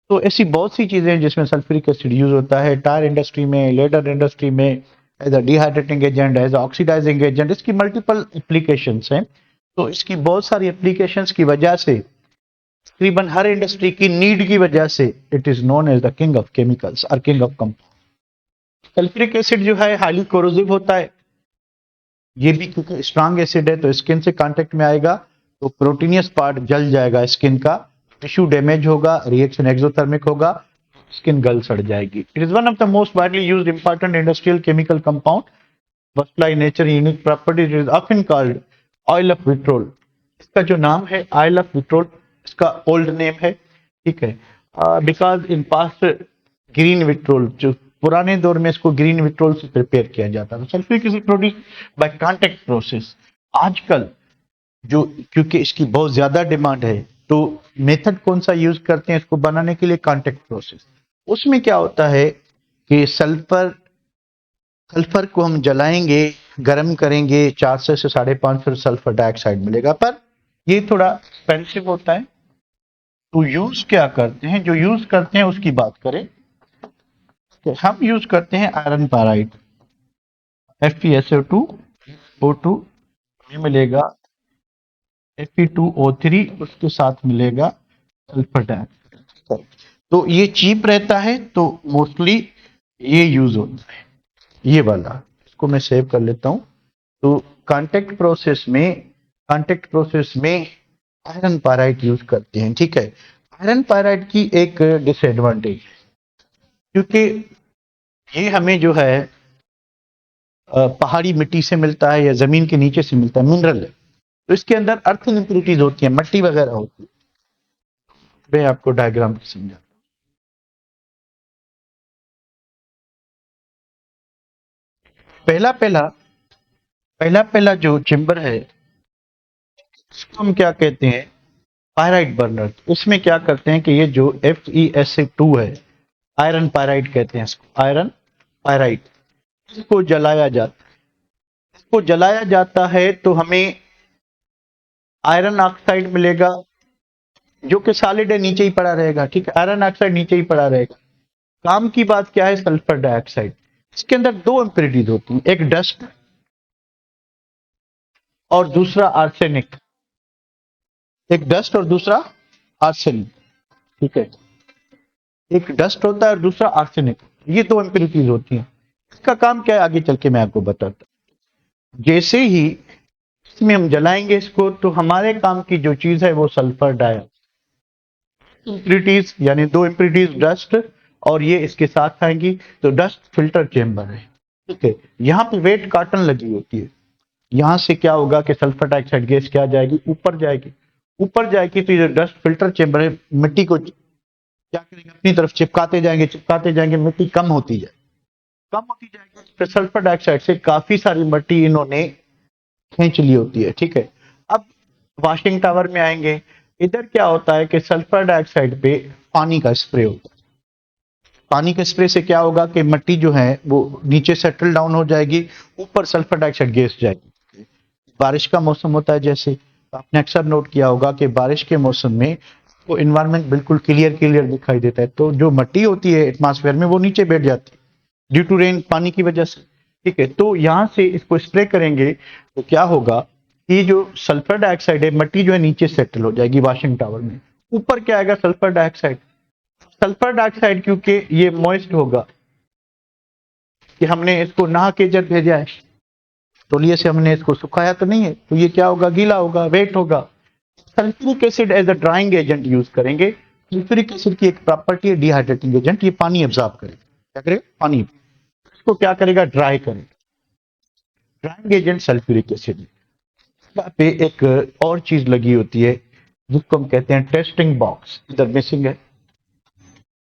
तो ऐसी बहुत सी चीजें हैं जिसमें सल्फ्यूरिक एसिड यूज होता है, टायर इंडस्ट्री में, लेदर इंडस्ट्री में, as a dehydrating agent, as oxidizing agent, इसकी मल्टीपल एप्लीकेशंस हैं। तो इसकी बहुत सारी एप्लीकेशंस की वजह से, तकरीबन हर इंडस्ट्री की नीड की वजह से, it is known as the king of chemicals और king of compound. Sulphuric acid जो है हाईली कोरोसिव होता है, ये भी क्योंकि स्ट्रांग एसिड है तो स्किन से कांटेक्ट में आएगा तो प्रोटीनियस पार्ट जल जाएगा स्किन का, टिश्यू डैमेज होगा, रिएक्शन एक्सोथर्मिक होगा, स्किन गल सड़ जाएगी। It is one of the most widely used important industrial chemical compound, butterfly nature unique property, it is often called oil of vitriol. इसका जो नाम है ऑयल ऑफ विट्रोल, इसका ओल्ड नेम है, ठीक है, because in past green vitriol, जो पुराने दौर में इसको ग्रीन विट्रोल से प्रिपेयर किया जाता था। Sulphuric acid produce by contact process. आजकल जो, क्योंकि इसकी बहुत ज्यादा डिमांड है तो मेथड कौन सा यूज करते हैं इसको बनाने के लिए, कांटेक्ट प्रोसेस। उसमें क्या होता है कि सल्फर सल्फर को हम जलाएंगे, गर्म करेंगे, 400 से 550, फिर सल्फर डाइऑक्साइड मिलेगा, पर ये थोड़ा एक्सपेंसिव होता है। तो यूज क्या करते हैं, जो यूज करते हैं उसकी बात करें तो हम यूज करते हैं आयरन पैराइड, FeSO2, O2, हमें मिलेगा Fe2O3, उसके साथ मिलेगा सल्फर डाइऑक्साइड। तो ये चीप रहता है, तो मोस्टली ये यूज होता है, ये वाला। इसको मैं सेव कर लेता हूं। तो कांटेक्ट प्रोसेस में आयरन पायराइड यूज करते हैं, ठीक है। आयरन पायराइड की एक डिसएडवांटेज है, क्योंकि ये हमें जो है पहाड़ी मिट्टी से मिलता है या जमीन के नीचे से मिलता है, मिनरल है, तो इसके अंदर अर्थ इम्प्योरिटीज होती है, मट्टी वगैरह होती है। मैं आपको डायग्राम समझा। पहला पहला पहला पहला जो चेम्बर है, इसको हम क्या कहते हैं, पायराइड बर्नर। इसमें क्या करते हैं कि ये जो FeSa2 है, आयरन पायराइड कहते हैं इसको, आयरन पायराइड, इसको जलाया जाता है। इसको जलाया जाता है तो हमें आयरन ऑक्साइड मिलेगा, जो कि सॉलिड है, नीचे ही पड़ा रहेगा, ठीक है। आयरन ऑक्साइड नीचे ही पड़ा रहेगा। काम की बात क्या है, सल्फर डाइऑक्साइड। इसके अंदर दो इम्प्योरिटीज होती हैं, एक डस्ट और दूसरा आर्सेनिक। एक डस्ट और दूसरा आर्सेनिक, ठीक है। एक डस्ट होता है और दूसरा आर्सेनिक, ये दो इम्प्योरिटीज होती हैं। इसका काम क्या है, आगे चल के मैं आपको बताता हूं। जैसे ही इसमें हम जलाएंगे इसको, तो हमारे काम की जो चीज है वो सल्फर डाइऑक्साइड, इम्प्योरिटीज यानी दो इम्प्योरिटीज डस्ट और ये इसके साथ आएंगी, तो डस्ट फिल्टर चेम्बर है, ठीक है। यहाँ पे वेट कार्टन लगी होती है। यहां से क्या होगा कि सल्फर डाइऑक्साइड गैस क्या जाएगी, ऊपर जाएगी। ऊपर जाएगी तो ये डस्ट फिल्टर चेम्बर है, मिट्टी को क्या करेंगे, अपनी तरफ चिपकाते जाएंगे, मिट्टी कम होती जाएगी, फिर सल्फर डाइऑक्साइड से काफी सारी मिट्टी इन्होंने खींच ली होती है, ठीक है। अब वॉशिंग टावर में आएंगे। इधर क्या होता है कि सल्फर डाइऑक्साइड पे पानी का स्प्रे होता है। पानी के स्प्रे से क्या होगा कि मिट्टी जो है वो नीचे सेटल डाउन हो जाएगी, ऊपर सल्फर डाइऑक्साइड गैस जाएगी। बारिश का मौसम होता है, जैसे आपने अक्सर नोट किया होगा कि बारिश के मौसम में वो इन्वायरमेंट बिल्कुल क्लियर क्लियर दिखाई देता है, तो जो मिट्टी होती है एटमॉस्फेयर में वो नीचे बैठ जाती है ड्यू टू रेन, पानी की वजह से, ठीक है। तो यहां से इसको स्प्रे करेंगे तो क्या होगा कि जो सल्फर डाइऑक्साइड है, मिट्टी जो है नीचे सेटल हो जाएगी वॉशिंग टावर में। ऊपर क्या आएगा, सल्फर डाइऑक्साइड। सल्फर डाइऑक्साइड क्योंकि ये मॉइस्ट होगा, कि हमने इसको नहा के जब भेजा है, तौलिए से हमने इसको सुखाया तो नहीं है, तो ये क्या होगा, गीला होगा, वेट होगा। Sulphuric acid as a drying agent use करेंगे। सल्फ्यूरिक एसिड की एक प्रॉपर्टी है डिहाइड्रेटिंग एजेंट, ये पानी एब्जॉर्ब करेगा। क्या करेगा, पानी, इसको क्या करेगा, ड्राई करेगा। Drying agent sulphuric acid. पे एक और चीज लगी होती है जिसको हम कहते हैं टेस्टिंग बॉक्स, इधर मिसिंग है।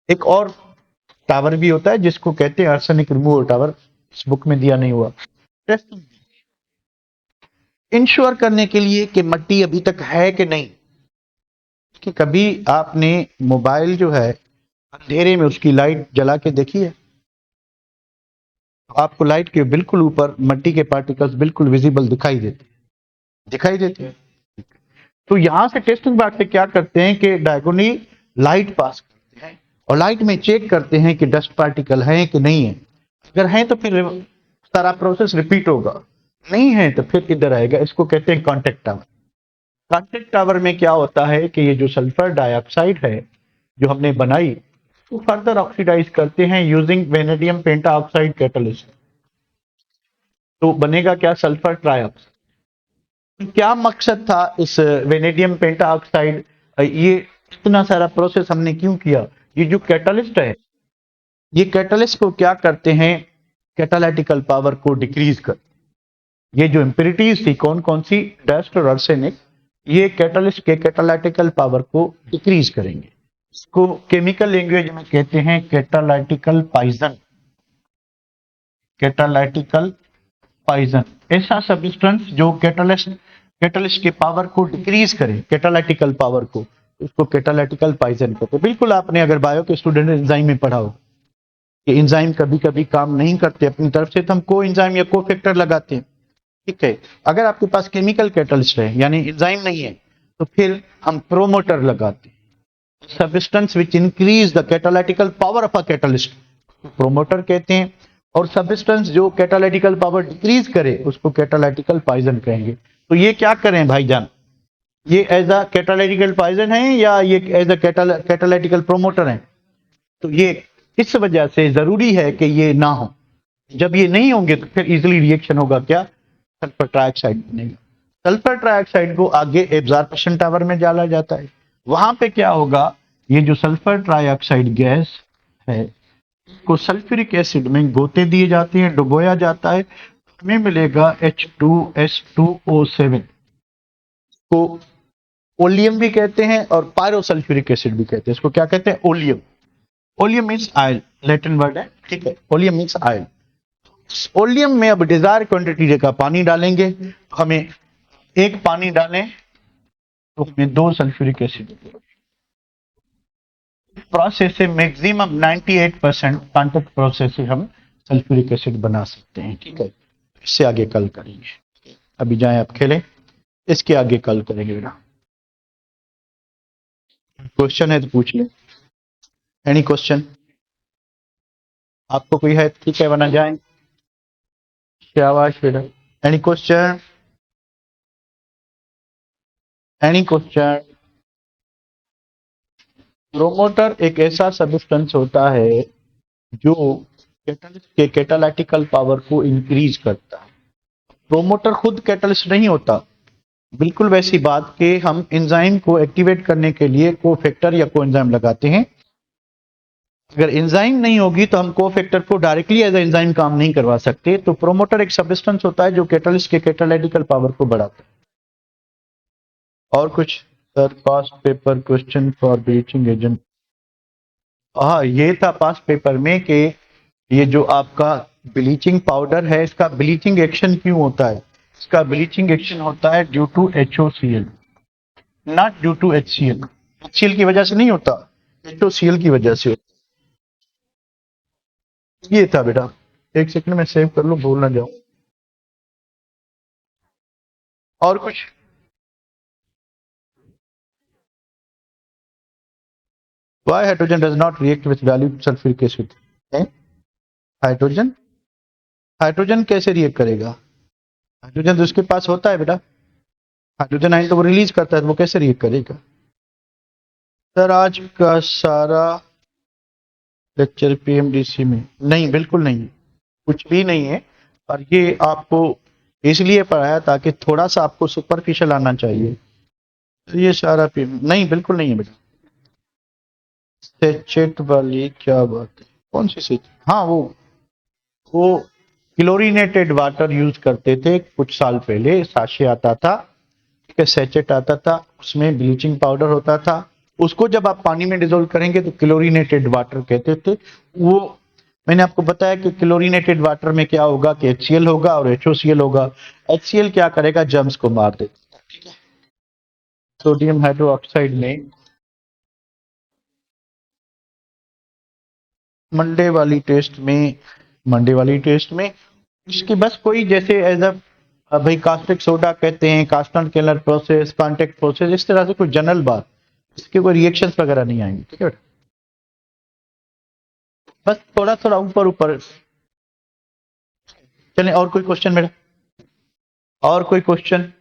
एक और टावर भी होता है जिसको कहते हैं आर्सेनिक रिमूवल टावर, इस बुक में दिया नहीं हुआ। टेस्टिंग इंश्योर करने के लिए कि मिट्टी अभी तक है कि नहीं, कि कभी आपने मोबाइल जो है अंधेरे में उसकी लाइट जला के देखी है, तो आपको लाइट के बिल्कुल ऊपर मिट्टी के पार्टिकल्स बिल्कुल विजिबल दिखाई देते हैं। तो यहां से टेस्टिंग बॉक्स से क्या करते हैं कि डायगोनली लाइट पास करते हैं और लाइट में चेक करते हैं कि डस्ट पार्टिकल है कि नहीं है। अगर है तो फिर सारा प्रोसेस रिपीट होगा, नहीं है तो फिर इधर आएगा। इसको कहते हैं कॉन्टेक्ट टावर। कॉन्टेक्ट टावर में क्या होता है कि ये जो सल्फर डाइऑक्साइड है जो हमने बनाई, वो फर्दर ऑक्सीडाइज करते हैं यूजिंग वेनेडियम पेंटा ऑक्साइड कैटलिस्ट। तो बनेगा क्या, सल्फर ट्राइऑक्साइड। क्या मकसद था इस वेनेडियम पेंटा ऑक्साइड, ये इतना सारा प्रोसेस हमने क्यों किया, ये जो कैटलिस्ट है, ये कैटलिस्ट को क्या करते हैं, कैटालिटिकल पावर को डिक्रीज कर। ये जो इंप्योरिटीज थी कौन कौन सी, डस्ट और आर्सेनिक, ये कैटलिस्ट के कैटालिटिकल पावर को डिक्रीज करेंगे। इसको केमिकल लैंग्वेज में कहते हैं कैटालिटिकल पॉइजन। कैटालिटिकल पॉइजन ऐसा सब्सटेंस जो कैटलिस्ट के पावर को डिक्रीज करे, कैटालिटिकल पावर को, उसको कैटालिटिकल पॉइजन कहते हैं। बिल्कुल आपने अगर बायो के स्टूडेंट एंजाइम में पढ़ा हो कि एंजाइम कभी कभी काम नहीं करते अपनी तरफ से, तो हम को एंजाइम या को फैक्टर लगाते हैं, ठीक है। अगर आपके पास केमिकल कैटलिस्ट है यानी एंजाइम नहीं है, तो फिर हम प्रोमोटर लगाते हैं। Substance which increase the catalytical power of a catalyst, promoter कहते हैं। और सब्सटेंस जो कैटालिटिकल पावर डिक्रीज करे उसको कैटालिटिकल पॉइजन कहेंगे। तो ये क्या करें भाईजान, ये एज अ कैटालिटिकल पॉइजन है या ये एज अ कैटालिटिकल प्रोमोटर है? तो ये इस वजह से जरूरी है कि ये ना हो। जब ये नहीं होंगे तो फिर इजिली रिएक्शन होगा क्या, सल्फर ट्राइऑक्साइड बनेगा। सल्फर ट्राइऑक्साइड को आगे एब्जॉर्प्शन टावर में डाला जाता है। वहां पे क्या होगा, ये जो सल्फर ट्राइऑक्साइड गैस है को सल्फ्यूरिक एसिड में गोते दिए जाते हैं, डुबोया जाता है, हमें मिलेगा H2S2O7 को ओलियम भी कहते हैं और पायरोसल्फ्यूरिक एसिड भी कहते हैं। इसको क्या कहते हैं, oleum. Oleum means oil, Latin word है, ठीक है, ओलियम मीन्स आयल। ओलियम में अब डिजायर क्वांटिटी का पानी डालेंगे, हमें एक पानी डालें तो हमें 2 सल्फ्यूरिक एसिड। प्रोसेस से मैक्सिमम 98% कांटेक्ट प्रोसेस से हम सल्फ्यूरिक एसिड बना सकते हैं, ठीक है। इससे आगे कल करेंगे, अभी जाएं आप खेलें, इसके आगे कल करेंगे बेटा। क्वेश्चन है तो पूछ ले, एनी क्वेश्चन आपको कोई है? ठीक है, बना जाए। शाबाश बेटा, any question, any question. Promoter एक ऐसा सब्सटेंस होता है जो कैटलिस्ट के कैटालिटिकल पावर को इंक्रीज करता है। प्रोमोटर खुद कैटलिस्ट नहीं होता, बिल्कुल वैसी बात कि हम एंजाइम को एक्टिवेट करने के लिए कोफैक्टर या कोएंजाइम लगाते हैं। अगर एंजाइम नहीं होगी तो हम कोफैक्टर को डायरेक्टली एज एंजाइम काम नहीं करवा सकते। तो प्रोमोटर एक सब्सटेंस होता है जो कैटलिस्ट के कैटालिटिकल पावर को बढ़ाता है। और कुछ sir, past paper question for bleaching agent. हाँ, ये था पास्ट पेपर में कि ये जो आपका ब्लीचिंग पाउडर है, इसका ब्लीचिंग एक्शन क्यों होता है? इसका ब्लीचिंग एक्शन होता है due to HOCl, not due to HCl। HCl की वजह से नहीं होता, HOCl की वजह से होता। ये था बेटा, एक सेकंड में सेव कर लो, भूल ना जाओ। और कुछ? Why hydrogen does not react with dilute sulfuric acid? Hydrogen, hydrogen कैसे रिएक्ट करेगा? हाइड्रोजन तो उसके पास होता है बेटा, हाइड्रोजन आयन तो वो रिलीज करता है, तो वो कैसे रिएक्ट करेगा? सर आज का सारा लेक्चर PMDC में नहीं, बिल्कुल नहीं, कुछ भी नहीं है। और ये आपको इसलिए पढ़ाया ताकि थोड़ा सा आपको सुपरफिशियल आना चाहिए। तो ये सारा PM नहीं, बिल्कुल नहीं है बेटा। सेचेट वाली क्या बात है, कौन सी सेच? हाँ, वो क्लोरीनेटेड वाटर यूज करते थे कुछ साल पहले, साशे आता था, ठीक है, सैचेट आता था, उसमें ब्लीचिंग पाउडर होता था। उसको जब आप पानी में डिजोल्व करेंगे तो क्लोरीनेटेड वाटर कहते थे वो। मैंने आपको बताया कि क्लोरीनेटेड वाटर में क्या होगा कि HCl होगा और HOCl होगा। HCl क्या करेगा, जर्म्स को मार देगा, ठीक है। सोडियम हाइड्रोक्साइड में मंडे वाली टेस्ट में, मंडे वाली टेस्ट में इसकी बस कोई जैसे एज अ भाई कास्टिक सोडा कहते हैं, कास्टन केलर प्रोसेस, कांटेक्ट प्रोसेस, इस तरह से कोई जनरल बात, इसके कोई रिएक्शंस वगैरह नहीं आएंगे, ठीक है बेटा। बस थोड़ा थोड़ा ऊपर ऊपर चलें। और कोई क्वेश्चन बेटा, और कोई क्वेश्चन?